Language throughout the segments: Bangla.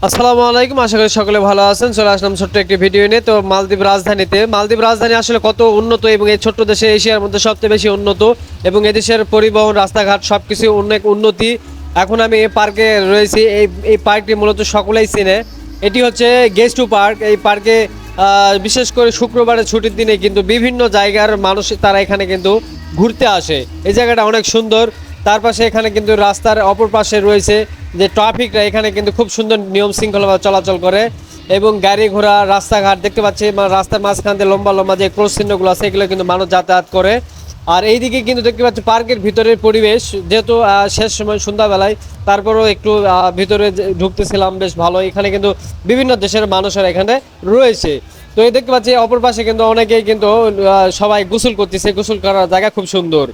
আসসালামু আলাইকুম, আশা করি সকলে ভালো আছেন। চলে আসলাম ছোট্ট একটি ভিডিও নিয়ে। তো মালদ্বীপ রাজধানীতে, মালদ্বীপ রাজধানী আসলে কত উন্নত এবং এই ছোট্ট দেশে এশিয়ার মধ্যে সবচেয়ে বেশি উন্নত এবং এদেশের পরিবহন রাস্তাঘাট সব কিছু অনেক উন্নতি। এখন আমি এই পার্কে রয়েছি। এই পার্কটি মূলত সকলেই চেনে। এটি হচ্ছে গেস্ট টু পার্ক। এই পার্কে বিশেষ করে শুক্রবারের ছুটির দিনে কিন্তু বিভিন্ন জায়গার মানুষ তারা এখানে কিন্তু ঘুরতে আসে। এই জায়গাটা অনেক সুন্দর। তার পাশে এখানে কিন্তু রাস্তার অপর পাশে রয়েছে যে ট্রাফিকরা এখানে কিন্তু খুব সুন্দর নিয়ম শৃঙ্খলাভাবে চলাচল করে এবং গাড়ি ঘোড়া রাস্তাঘাট দেখতে পাচ্ছি। রাস্তার মাঝখান দিয়ে লম্বা লম্বা যে ক্রস চিহ্নগুলো আছে এগুলো কিন্তু মানুষ যাতায়াত করে। আর এইদিকে কিন্তু দেখতে পাচ্ছি পার্কের ভিতরের পরিবেশ, যেহেতু শেষ সময় সন্ধ্যাবেলায়, তারপরেও একটু ভিতরে ঢুকতেছিলাম, বেশ ভালো। এখানে কিন্তু বিভিন্ন দেশের মানুষেরা এখানে রয়েছে। তো এই দেখতে পাচ্ছি অপর পাশে কিন্তু অনেকেই কিন্তু সবাই গোসল করতেছে। গোসল করার জায়গা খুব সুন্দর।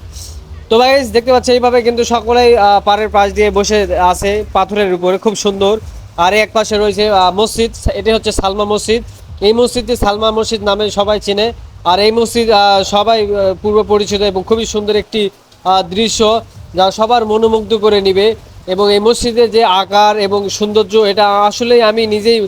তো গাইস দেখতে পাচ্ছি এইভাবে কিন্তু সকলেই পাড়ের পাশ দিয়ে বসে আছে পাথরের উপরে, খুব সুন্দর। আর এক পাশে রয়েছে মসজিদ, এটি হচ্ছে সালমা মসজিদ। এই মসজিদটি সালমা মসজিদ নামে সবাই চিনে। আর এই মসজিদ সবাই পূর্ব পরিচিত এবং খুবই সুন্দর একটি দৃশ্য, যা সবার মনোমুগ্ধ করে নিবে। এবং এই মসজিদের যে আকার এবং সৌন্দর্য, এটা আসলেই আমি নিজেই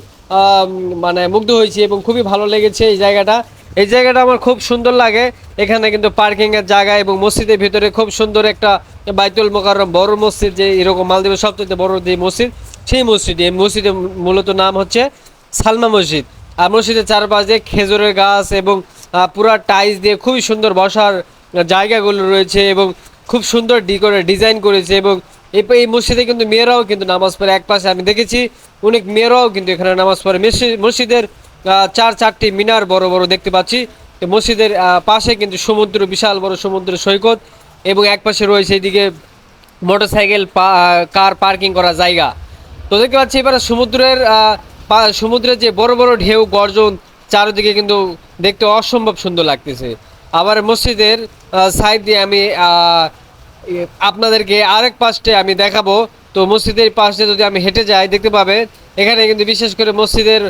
মানে মুগ্ধ হয়েছি এবং খুবই ভালো লেগেছে এই জায়গাটা। এই জায়গাটা আমার খুব সুন্দর লাগে। এখানে কিন্তু পার্কিংয়ের জায়গা এবং মসজিদের ভিতরে খুব সুন্দর একটা বাইতুল মোকাররম বড় মসজিদ, যে এরকম মালদ্বীপের সবচেয়ে বড় যে মসজিদ, সেই মসজিদ। এই মসজিদের মূলত নাম হচ্ছে সালমা মসজিদ। আর মসজিদের চারপাশে খেজুরের গাছ এবং পুরা টাইলস দিয়ে খুবই সুন্দর বসার জায়গাগুলো রয়েছে এবং খুব সুন্দর ডিজাইন করেছে। এবং এই মসজিদে কিন্তু মেয়েরাও কিন্তু নামাজ পড়ে। এক পাশে আমি দেখেছি অনেক মেয়েরাও কিন্তু এখানে নামাজ পড়ে। মসজিদের চারটি মিনার বড় বড় দেখতে পাচ্ছি। মসজিদের পাশে কিন্তু সমুদ্র, বিশাল বড় সমুদ্র সৈকত এবং এক পাশে রয়েছে এদিকে মোটরসাইকেল কার পার্কিং করার জায়গা। তো দেখতে পাচ্ছি এবার সমুদ্রের যে বড় বড় ঢেউ গর্জন, চারিদিকে কিন্তু দেখতে অসম্ভব সুন্দর লাগতেছে। আবার মসজিদের সাইড দিয়ে আমি আপনাদেরকে আরেক পাশে আমি দেখাবো। তো মসজিদের পাশে যদি আমি হেঁটে যাই দেখতে পাবেন এখানে কিন্তু বিশেষ করে মসজিদের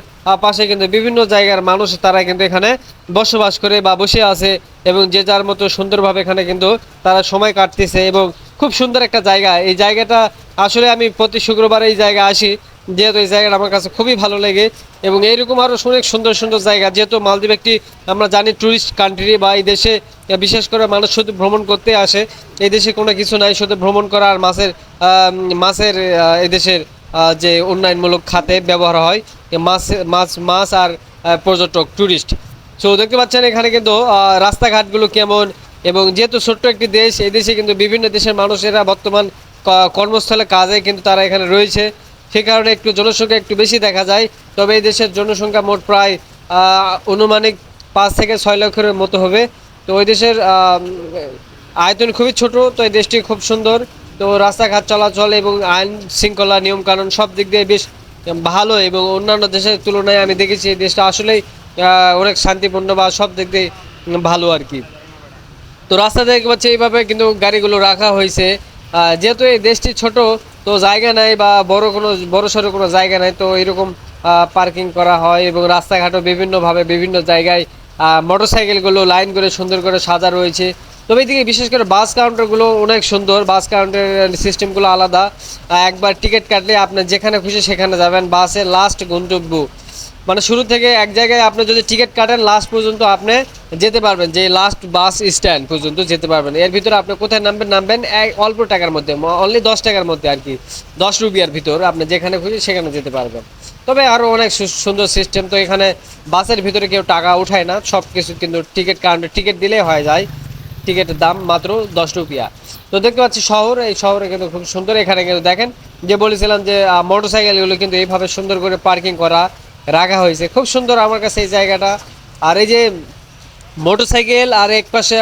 পাশে কিন্তু বিভিন্ন জায়গার মানুষ তারা কিন্তু এখানে বসবাস করে বা বসে আছে এবং যে যার মতো সুন্দরভাবে এখানে কিন্তু তারা সময় কাটতেছে এবং খুব সুন্দর একটা জায়গা। এই জায়গাটা আসলে আমি প্রতি শুক্রবার এই জায়গায় আসি, যেহেতু এই জায়গাটা আমার কাছে খুবই ভালো লাগে। এবং এইরকম আরও অনেক সুন্দর সুন্দর জায়গা, যেহেতু মালদ্বীপ একটি আমরা জানি ট্যুরিস্ট কান্ট্রি, বা এই দেশে বিশেষ করে মানুষ শুধু ভ্রমণ করতে আসে। এই দেশে কোনো কিছু নাই, শুধু ভ্রমণ করা আর মাছের এই দেশের যে উন্নয়নমূলক খাতে ব্যবহার হয় মাছ আর পর্যটক ট্যুরিস্ট। সো দেখতে পাচ্ছেন এখানে কিন্তু রাস্তাঘাটগুলো কেমন। এবং যেহেতু ছোট্ট একটি দেশ, এই দেশে কিন্তু বিভিন্ন দেশের মানুষেরা বর্তমান কর্মস্থলে কাজে কিন্তু তারা এখানে রয়েছে, সে কারণে একটু জনসংখ্যা একটু বেশি দেখা যায়। তবে এই দেশের জনসংখ্যা মোট প্রায় অনুমানিক 5 থেকে 6 লক্ষের মতো হবে। তো ওই দেশের আয়তন খুবই ছোট। তো এই দেশটি খুব সুন্দর। তো রাস্তাঘাট চলাচল এবং আইন শৃঙ্খলা নিয়মকানুন সব দিক দিয়ে বেশ ভালো এবং অন্যান্য দেশের তুলনায় আমি দেখেছি এই দেশটা আসলেই অনেক শান্তিপূর্ণ বা সব দিক দিয়ে ভালো আর কি। তো রাস্তা দেখতে পাচ্ছি এইভাবে কিন্তু গাড়িগুলো রাখা হয়েছে। যেহেতু এই দেশটি ছোট, তো জায়গা নাই বা বড় সড়ো কোনো জায়গা নাই, তো এরকম পার্কিং করা হয় এবং রাস্তাঘাটও বিভিন্নভাবে বিভিন্ন জায়গায় মোটরসাইকেলগুলো লাইন করে সুন্দর করে সাজা রয়েছে। তবে এদিকে বিশেষ করে বাস কাউন্টারগুলো অনেক সুন্দর। বাস কাউন্টারের সিস্টেমগুলো আলাদা। একবার টিকিট কাটলে আপনি যেখানে খুশি সেখানে যাবেন। বাসের লাস্ট গন্তব্য মানে শুরু থেকে এক জায়গায় আপনি যদি টিকিট কাটেন লাস্ট পর্যন্ত আপনি যেতে পারবেন, যে লাস্ট বাস স্ট্যান্ড পর্যন্ত যেতে পারবেন। এর ভিতরে আপনি কোথায় নামবেন অল্প টাকার মধ্যে, অনলি 10 টাকার মধ্যে আর কি, 10 রুপিয়ার ভিতর আপনি যেখানে খুশি সেখানে যেতে পারবেন। তবে আরও অনেক সুন্দর সিস্টেম। তো এখানে বাসের ভিতরে কেউ টাকা উঠায় না, সব কিছু কিন্তু টিকিট কাউন্টার, টিকিট দিলেই হয়ে যায়। টিকিটের দাম মাত্র 10 রুপিয়া। তো দেখতে পাচ্ছি শহর, এই শহরে কিন্তু খুব সুন্দর। এখানে কিন্তু দেখেন যে বলেছিলাম যে মোটরসাইকেলগুলো কিন্তু এইভাবে সুন্দর করে পার্কিং করা রাখা হয়েছে, খুব সুন্দর আমার কাছে এই জায়গাটা। আর এই যে মোটরসাইকেল আর এক পাশে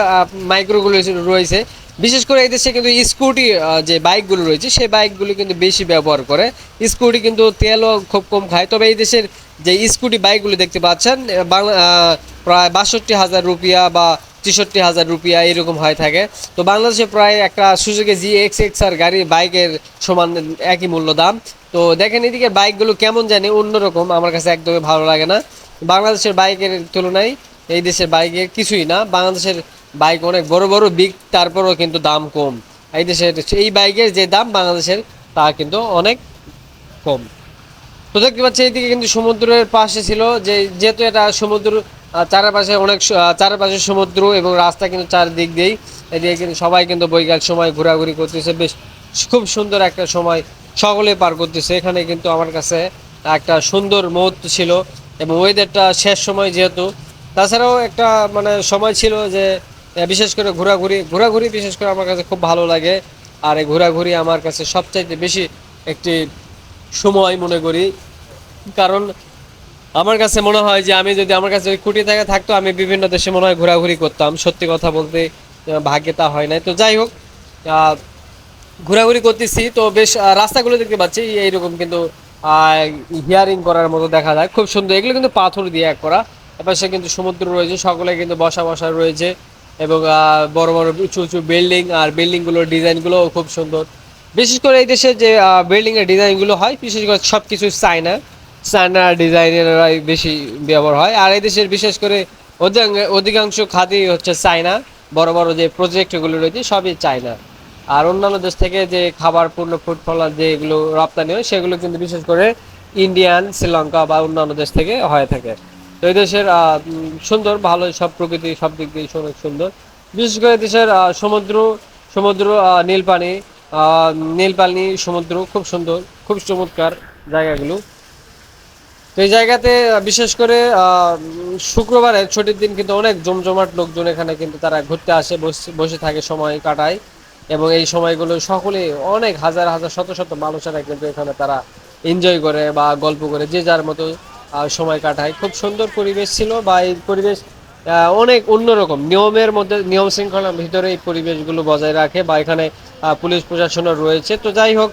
মাইক্রোগুলো রয়েছে, বিশেষ করে এই দেশে কিন্তু স্কুটি যে বাইকগুলো রয়েছে সেই বাইকগুলো কিন্তু বেশি ব্যবহার করে। স্কুটি কিন্তু তেলও খুব কম খায়। তবে এই দেশের যে স্কুটি বাইকগুলো দেখতে পাচ্ছেন বাংলা প্রায় 62,000 রুপিয়া বা 63,000 রুপিয়া এরকম হয়ে থাকে। তো বাংলাদেশে প্রায় একটা সুজুকি GX-R গাড়ি বাইকের সমান একই মূল্য দাম। তো দেখেন এদিকে বাইকগুলো কেমন জানি অন্যরকম, আমার কাছে একদমই ভালো লাগে না। বাংলাদেশের বাইকের তুলনায় এই দেশের বাইকের কিছুই না। বাংলাদেশের বাইক অনেক বড় বড় বিগ, তারপরেও কিন্তু দাম কম। এই দেশের এই বাইকের যে দাম বাংলাদেশের তা কিন্তু অনেক কম। তো দেখতে পাচ্ছি এইদিকে কিন্তু সমুদ্রের পাশে ছিল, যে যেহেতু এটা সমুদ্র চারপাশে অনেক চারপাশে সমুদ্র এবং রাস্তা কিন্তু চারদিক দিয়েই, এদিকে কিন্তু সবাই কিন্তু বৈকাল সময় ঘোরাঘুরি করতেছে, বেশ খুব সুন্দর একটা সময় সকলে পার করতেছে এখানে। কিন্তু আমার কাছে একটা সুন্দর মুহূর্ত ছিল, এবং ওয়েদারটা শেষ সময় যেহেতু, তাছাড়াও একটা মানে সময় ছিল যে বিশেষ করে ঘোরাঘুরি বিশেষ করে আমার কাছে খুব ভালো লাগে। আর এই ঘোরাঘুরি আমার কাছে সবচাইতে বেশি একটি সময় মনে করি, কারণ আমার কাছে মনে হয় যে আমি যদি আমার কাছে ওই কোটি টাকা থাকতো, আমি বিভিন্ন দেশে মনে হয় ঘোরাঘুরি করতাম। সত্যি কথা বলতে ভাগ্যে তা হয় নাই। তো যাই হোক, আহ, ঘোরাঘুরি করতেছি তো বেশ রাস্তাগুলো দেখতে পাচ্ছি এইরকম কিন্তু হিয়ারিং করার মতো দেখা যায়, খুব সুন্দর। এগুলো কিন্তু পাথর দিয়ে এক করা, এপাশে কিন্তু সমুদ্র রয়েছে, সকলে কিন্তু বসা বসা রয়েছে, এবং বড় বড় উঁচু উঁচু বিল্ডিং, আর বিল্ডিংগুলোর ডিজাইনগুলোও খুব সুন্দর। বিশেষ করে এই দেশে যে বিল্ডিংয়ের ডিজাইনগুলো হয়, বিশেষ করে সব কিছু চায়না ডিজাইনের বেশি ব্যবহার হয়। আর এই দেশের বিশেষ করে অধিকাংশ খাতই হচ্ছে চায়না, বড় বড় যে প্রজেক্টগুলো রয়েছে সবই চায়না। আর অন্যান্য দেশ থেকে যে খাবার পূর্ণ ফুড ফলার যেগুলো রপ্তানি হয়, সেগুলো কিন্তু বিশেষ করে ইন্ডিয়ান, শ্রীলঙ্কা বা অন্যান্য দেশ থেকে হয়ে থাকে। তো এই দেশের সুন্দর ভালো সব প্রকৃতি সব দিক দিয়ে অনেক সুন্দর। বিশেষ করে দেশের সমুদ্র সমুদ্র নীল পানি সমুদ্র খুব সুন্দর, খুব চমৎকার জায়গাগুলো। তো এই জায়গাতে বিশেষ করে শুক্রবারের ছুটির দিন কিন্তু অনেক জমজমাট লোকজন এখানে কিন্তু তারা ঘুরতে আসে, বসে বসে থাকে, সময় কাটায়। এবং এই সময়গুলো সকলে অনেক হাজার হাজার শত শত মানুষেরা কিন্তু এখানে তারা এনজয় করে বা গল্প করে, যে যার মতো সময় কাটায়। খুব সুন্দর পরিবেশ ছিল, বা এই পরিবেশ অনেক অন্যরকম নিয়মের মধ্যে, নিয়ম শৃঙ্খলার ভিতরে এই পরিবেশগুলো বজায় রাখে, বা এখানে পুলিশ প্রশাসনও রয়েছে। তো যাই হোক,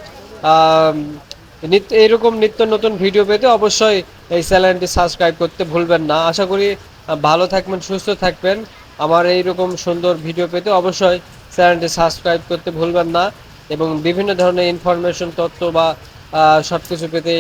নিত্য এরকম নিত্য নতুন ভিডিও পেতে অবশ্যই এই চ্যানেলটি সাবস্ক্রাইব করতে ভুলবেন না। আশা করি ভালো থাকবেন, সুস্থ থাকবেন। আমার এইরকম সুন্দর ভিডিও পেতে অবশ্যই চ্যানেলটি সাবস্ক্রাইব করতে ভুলবেন না, এবং বিভিন্ন ধরনের ইনফরমেশন তথ্য বা সব কিছু পেতে